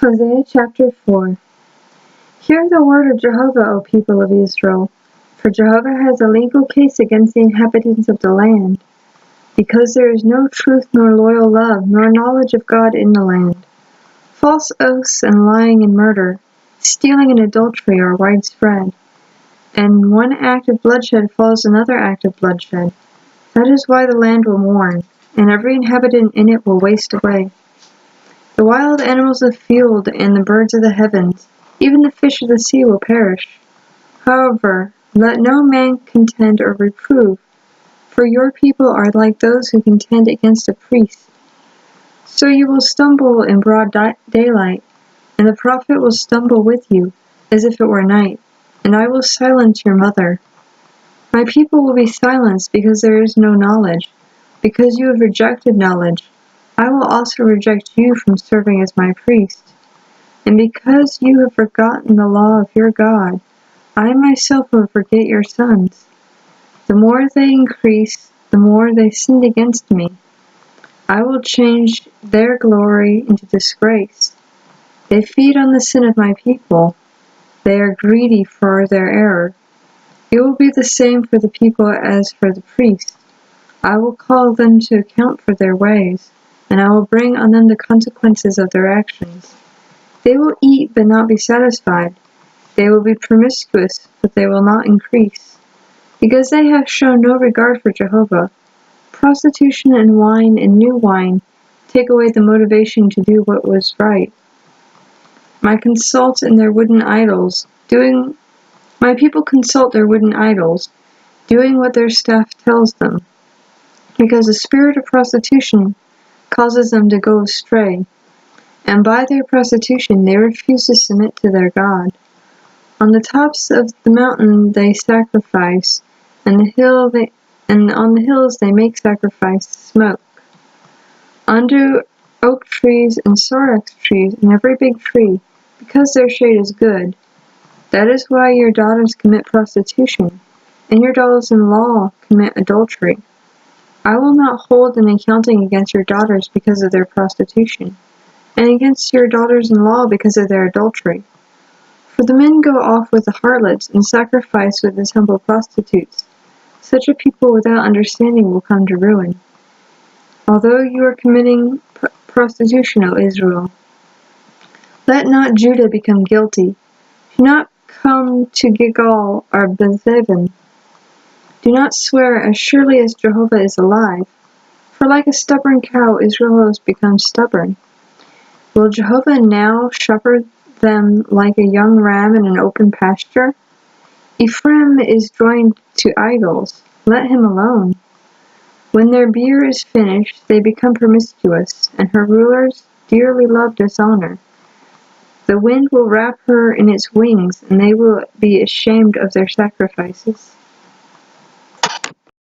Hosea Chapter 4. Hear the word of Jehovah, O people of Israel, for Jehovah has a legal case against the inhabitants of the land, because there is no truth nor loyal love nor knowledge of God in the land. False oaths and lying and murder, stealing and adultery are widespread, and one act of bloodshed follows another act of bloodshed. That is why the land will mourn, and every inhabitant in it will waste away. The wild animals of the field and the birds of the heavens, even the fish of the sea will perish. However, let no man contend or reprove, for your people are like those who contend against a priest. So you will stumble in broad daylight, and the prophet will stumble with you, as if it were night, and I will silence your mother. My people will be silenced because there is no knowledge, because you have rejected knowledge. I will also reject you from serving as my priest. And because you have forgotten the law of your God, I myself will forget your sons. The more they increase, the more they sinned against me. I will change their glory into disgrace. They feed on the sin of my people. They are greedy for their error. It will be the same for the people as for the priest. I will call them to account for their ways, and I will bring on them the consequences of their actions. They will eat but not be satisfied. They will be promiscuous, but they will not increase, because they have shown no regard for Jehovah. Prostitution and wine and new wine take away the motivation to do what was right. My people consult their wooden idols, doing what their staff tells them, because the spirit of prostitution causes them to go astray, and by their prostitution they refuse to submit to their God. On the tops of the mountain they sacrifice, and on the hills they make sacrifice smoke. Under oak trees and sorrex trees and every big tree, because their shade is good. That is why your daughters commit prostitution, and your daughters-in-law commit adultery. I will not hold an accounting against your daughters because of their prostitution, and against your daughters-in-law because of their adultery. For the men go off with the harlots and sacrifice with the temple prostitutes. Such a people without understanding will come to ruin. Although you are committing prostitution, O Israel, let not Judah become guilty. Do not come to Gilgal or Bethlehem. Do not swear as surely as Jehovah is alive, for like a stubborn cow Israel has become stubborn. Will Jehovah now shepherd them like a young ram in an open pasture? Ephraim is joined to idols. Let him alone. When their beer is finished, they become promiscuous, and her rulers dearly love dishonor. The wind will wrap her in its wings, and they will be ashamed of their sacrifices.